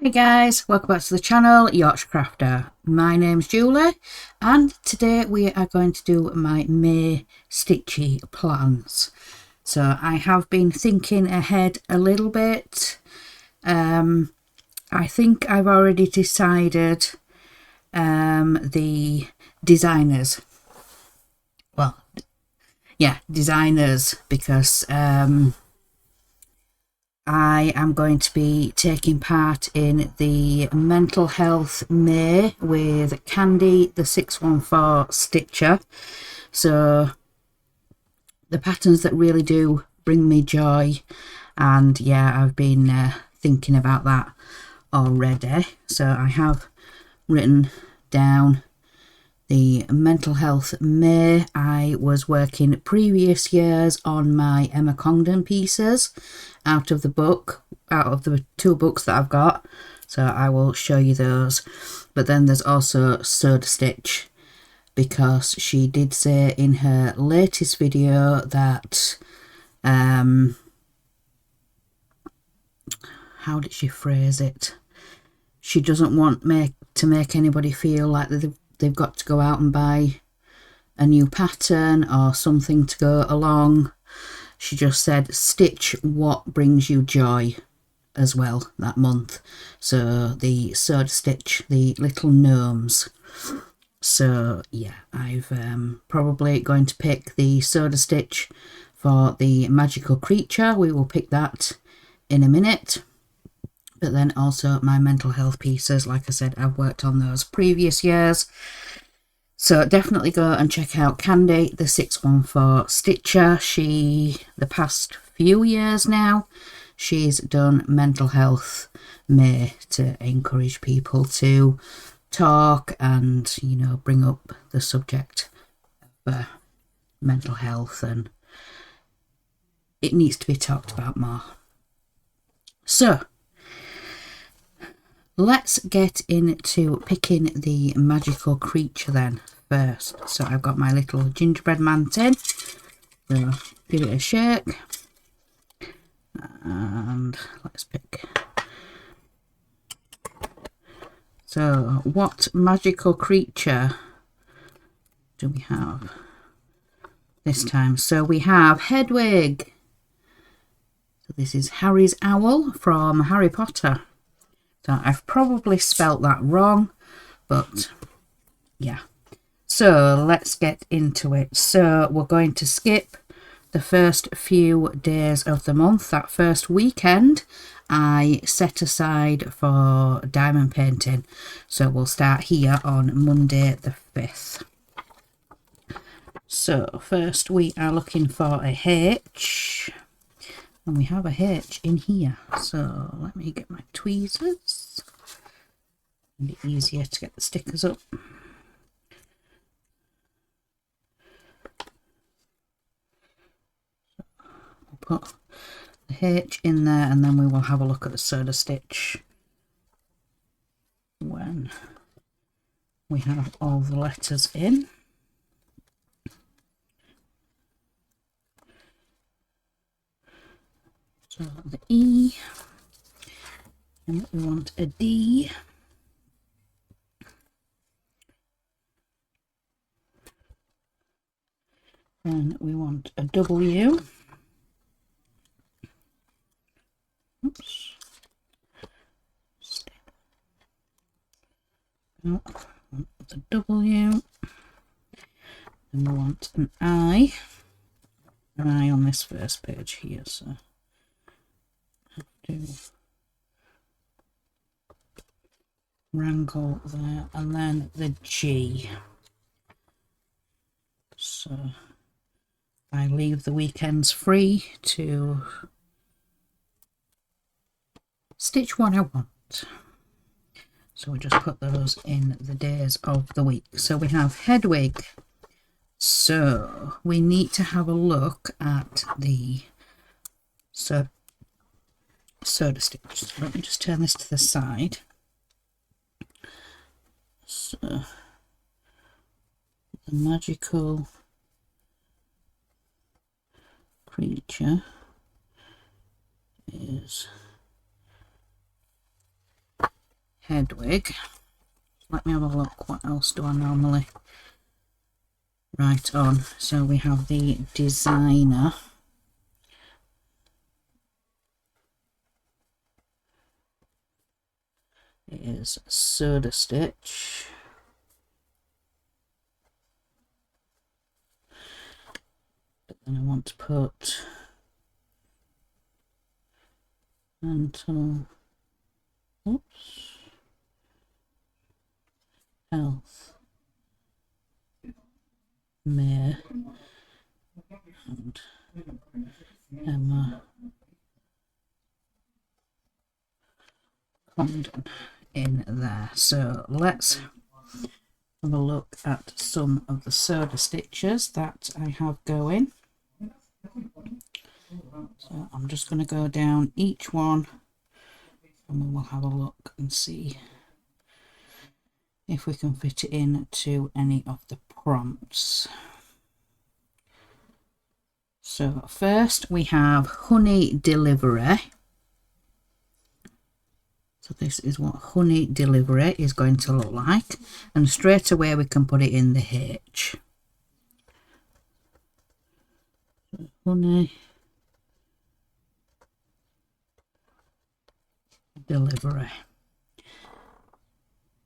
Hi guys, welcome back to the channel, Yorkshire Crafter. My name's Julie and today we are going to do my May stitchy plans. So I have been thinking ahead a little bit. I think I've already decided the designers. Well, yeah, designers, because I am going to be taking part in the Mental Health May with Candy, the 614 Stitcher. So the patterns that really do bring me joy, and yeah, I've been thinking about that already. So I have written down the Mental Health May. I was working previous years on my Emma Congdon pieces out of the two books that I've got, so I will show you those. But then there's also Sewed Stitch, because she did say in her latest video that how did she phrase it? She doesn't want to make anybody feel like they've got to go out and buy a new pattern or something to go along. She just said stitch what brings you joy as well that month. So the Sewed Stitch, the little gnomes. So yeah, I've probably going to pick the Sewed Stitch for the magical creature. We will pick that in a minute. But then also my mental health pieces, like I said, I've worked on those previous years. So definitely go and check out Candy, the 614 Stitcher. The past few years now, she's done Mental Health May to encourage people to talk and, you know, bring up the subject of mental health, and it needs to be talked about more. So let's get into picking the magical creature then first. So I've got my little gingerbread man tin. So give it a shake. And let's pick. So what magical creature do we have this time? So we have Hedwig. So this is Harry's owl from Harry Potter. So I've probably spelt that wrong, but yeah. So let's get into it. So we're going to skip the first few days of the month. That first weekend I set aside for diamond painting. So we'll start here on Monday the 5th. So first we are looking for a H. And we have a H in here. So let me get my tweezers. It'll be easier to get the stickers up. We'll put the H in there, and then we will have a look at the Sewed Stitch when we have all the letters in. So the E, and we want a D. Then we want a W. Oops. No, the W. And we want an I. An I on this first page here, so I have to wrangle there, and then the G. So I leave the weekends free to stitch what I want. So we just put those in the days of the week. So we have Hedwig. So we need to have a look at the Sewed Stitch. So let me just turn this to the side. So the magical creature is Hedwig. Let me have a look. What else do I normally write on? So we have the designer. It is Soda Stitch. But then I want to put mental, oops, health, May, and Emma Condon in there. So let's have a look at some of the Soda Stitches that I have going. So I'm just going to go down each one and we will have a look and see if we can fit it into any of the prompts. So first we have honey delivery. So this is what honey delivery is going to look like, and straight away we can put it in the H. Honey delivery.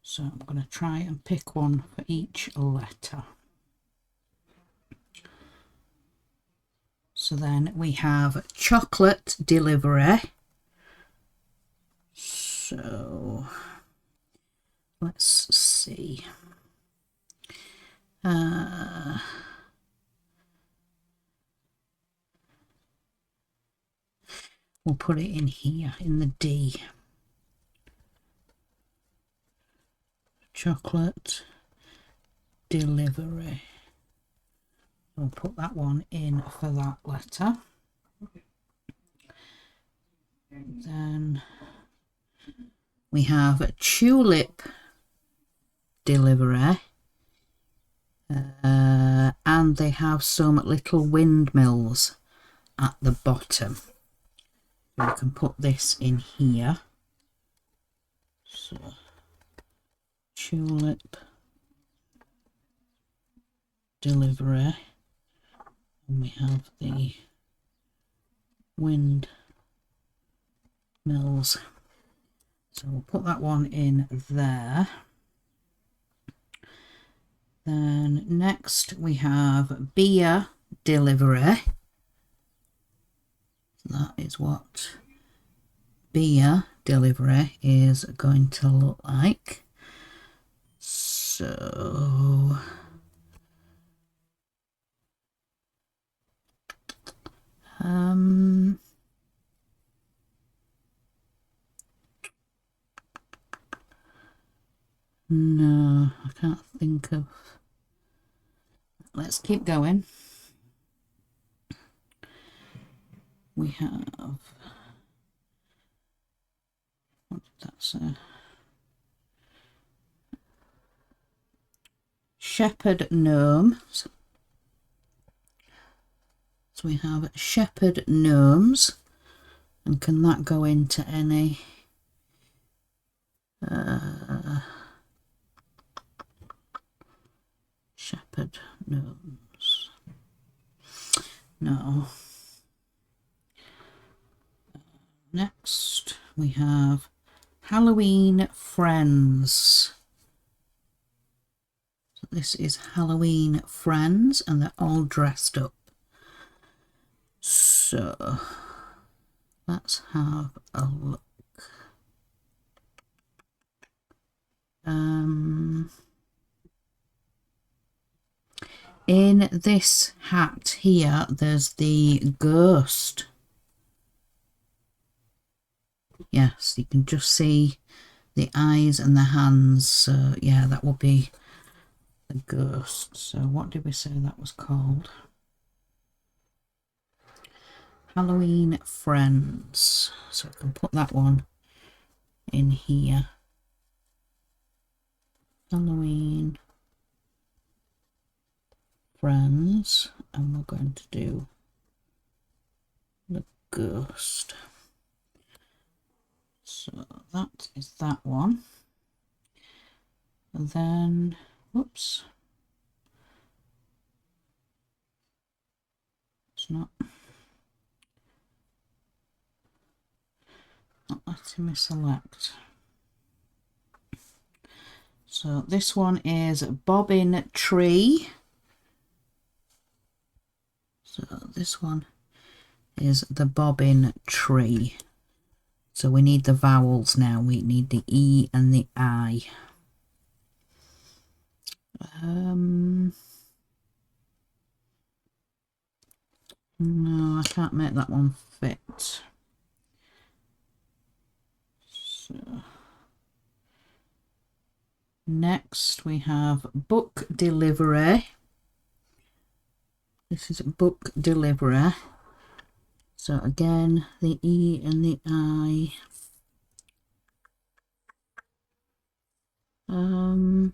So I'm going to try and pick one for each letter. So then we have chocolate delivery. So let's see. We'll put it in here in the D. Chocolate delivery. We'll put that one in for that letter. Then we have a tulip delivery, and they have some little windmills at the bottom. So we can put this in here. So tulip delivery, and we have the windmills. So we'll put that one in there. Then next we have beer delivery. That is what beer delivery is going to look like. So no, I can't think of. Let's keep going. We have, what did that say? Shepherd gnomes. So we have shepherd gnomes, and can that go into any shepherd gnomes? No. Next we have Halloween friends. So this is Halloween friends, and they're all dressed up. So let's have a look. In this hat here, there's the ghost. Yes, you can just see the eyes and the hands. So yeah, that will be the ghost. So what did we say that was called? Halloween friends. So I can put that one in here. Halloween friends, and we're going to do the ghost. So that is that one. And then, whoops, it's not letting me select. So this one is Bobbin Tree. So this one is the Bobbin Tree. So we need the vowels now. We need the E and the I. No, I can't make that one fit. So next we have book delivery. This is book delivery. So again, the E and the I. No.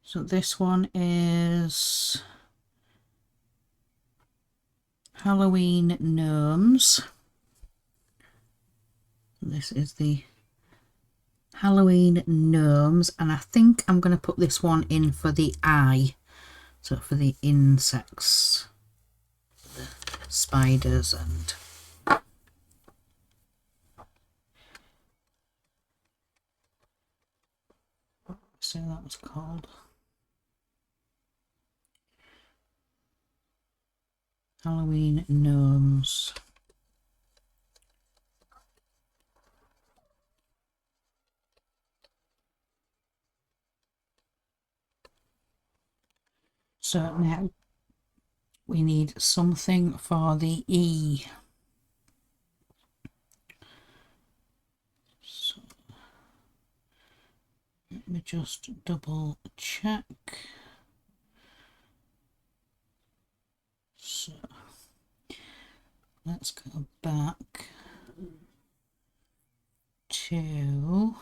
So this one is Halloween Gnomes. This is the Halloween Gnomes, and I think I'm going to put this one in for the I, so for the insects, the spiders and what did I say that was called? Halloween Gnomes. So now we need something for the E. So let me just double check. So let's go back to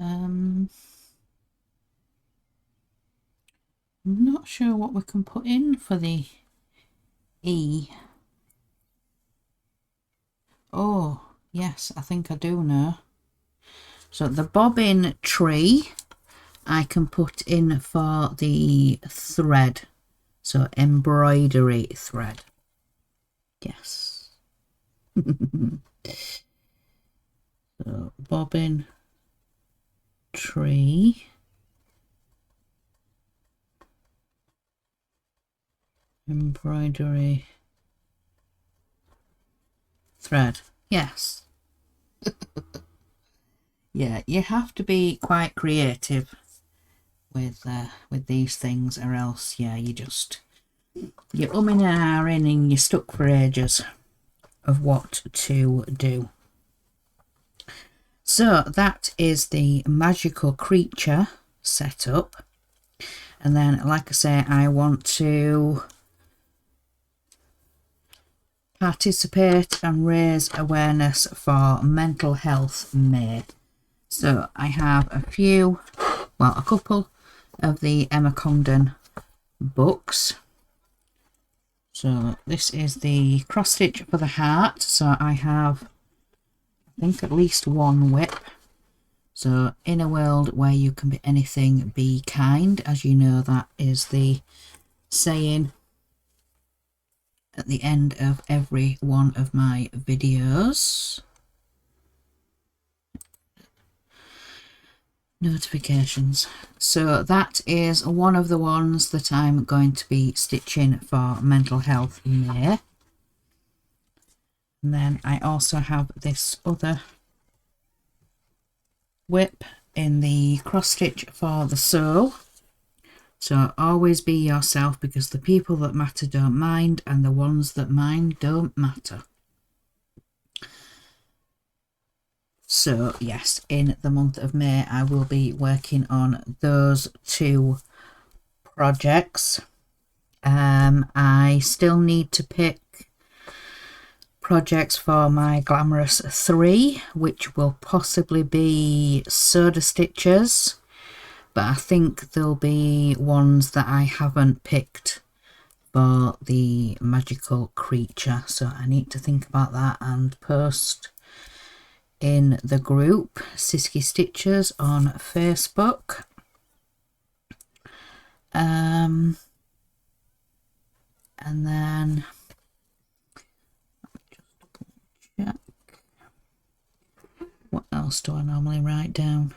I'm not sure what we can put in for the E. Oh, yes, I think I do know. So the bobbin tree I can put in for the thread. So embroidery thread. Yes. So bobbin tree. Embroidery thread. Yes. Yeah, you have to be quite creative with these things, or else, yeah, you're umming and ahhing and you're stuck for ages of what to do. So that is the magical creature setup, and then, like I say, I want to participate and raise awareness for Mental Health May. So I have a couple of the Emma Congdon books. So this is the cross stitch for the heart. So I have, I think, at least one whip. So in a world where you can be anything, be kind. As you know, that is the saying at the end of every one of my videos. Notifications. So that is one of the ones that I'm going to be stitching for Mental Health May. And then I also have this other whip in the cross stitch for the soul. So always be yourself, because the people that matter don't mind, and the ones that mind don't matter. So yes, in the month of May I will be working on those 2 projects. I still need to pick projects for my Glamorous 3, which will possibly be soda stitches, but I think there'll be ones that I haven't picked for the magical creature, so I need to think about that and post in the group Sisky Stitches on Facebook. And then check. What else do I normally write down?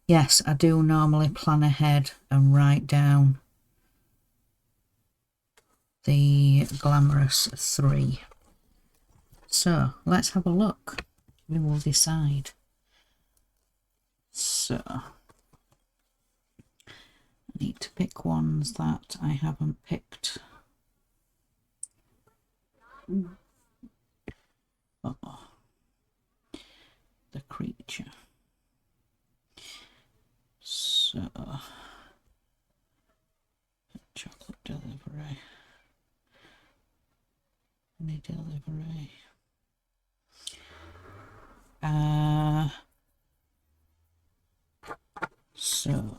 Yes, I do normally plan ahead and write down the Glamorous 3. So let's have a look. We will decide. So I need to pick ones that I haven't picked. Oh, the creature. So chocolate delivery. Any delivery. So we're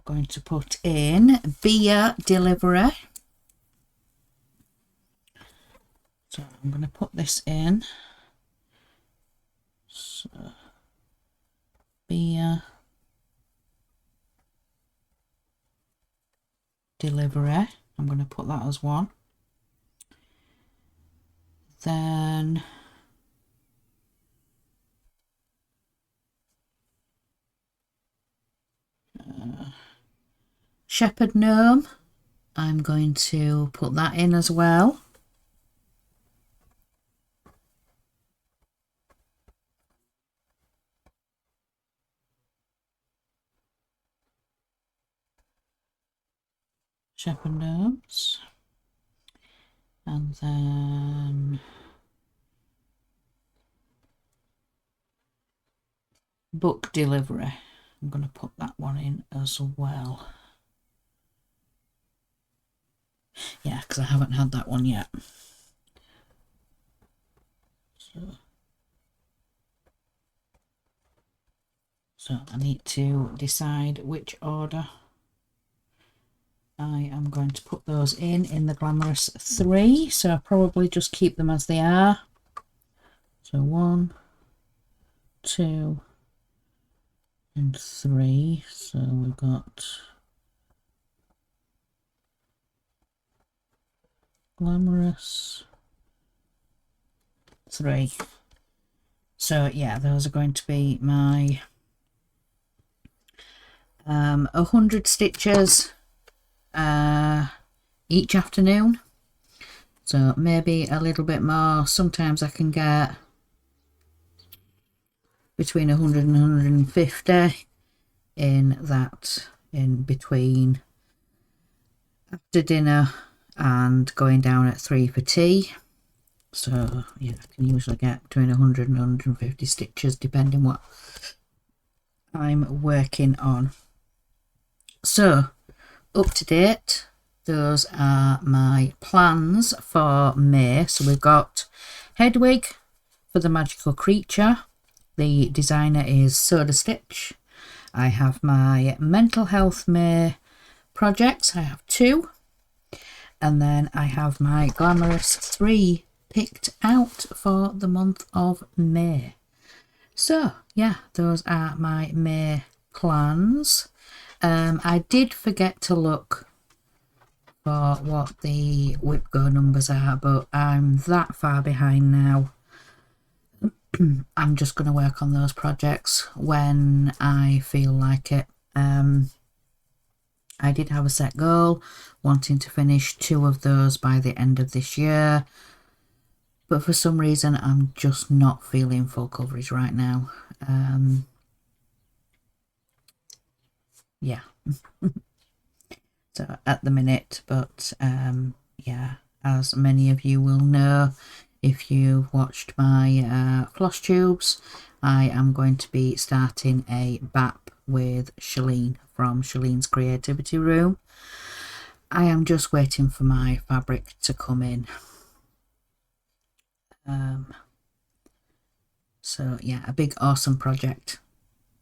going to put in beer delivery. So I'm going to put this in. So beer delivery. I'm going to put that as one. Then shepherd gnome. I'm going to put that in as well. Shepherd gnomes. And then book delivery. I'm going to put that one in as well. Yeah, because I haven't had that one yet. So I need to decide which order I am going to put those in the Glamorous 3. So I'll probably just keep them as they are. So 1, 2, and 3. So we've got Glamorous 3. So yeah, those are going to be my 100 stitches each afternoon. So maybe a little bit more. Sometimes I can get between 100 and 150 in that, in between after dinner and going down at 3 for tea. So yeah, I can usually get between 100 and 150 stitches depending what I'm working on. So up to date, those are my plans for May. So we've got Hedwig for the magical creature. The designer is Soda Stitch. I have my mental health May projects. I have 2. And then I have my Glamorous 3 picked out for the month of May. So yeah, those are my May plans. I did forget to look for what the whip go numbers are, but I'm that far behind now. I'm just going to work on those projects when I feel like it. I did have a set goal, wanting to finish 2 of those by the end of this year, but for some reason I'm just not feeling full coverage right now. Yeah. So at the minute, but yeah, as many of you will know, if you've watched my floss tubes, I am going to be starting a BAP with Shalene from Shalene's Creativity Room. I am just waiting for my fabric to come in. So yeah, a big awesome project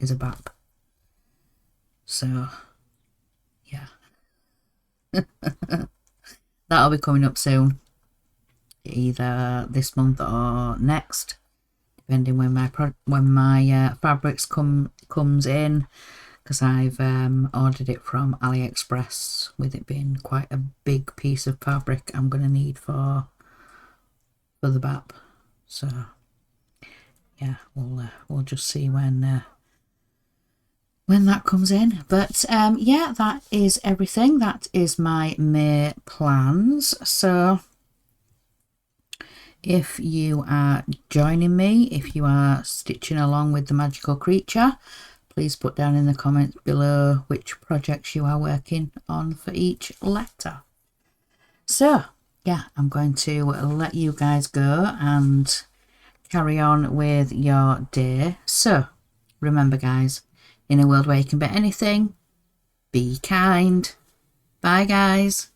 is a BAP. So yeah, that'll be coming up soon, either this month or next, depending when my fabrics comes in, because I've ordered it from AliExpress, with it being quite a big piece of fabric I'm going to need for the BAP. So yeah, we'll just see when that comes in. But yeah, that is everything. That is my May plans. So if you are joining me, if you are stitching along with the magical creature, please put down in the comments below which projects you are working on for each letter. So yeah, I'm going to let you guys go and carry on with your day. So remember guys, in a world where you can bet anything, be kind. Bye guys.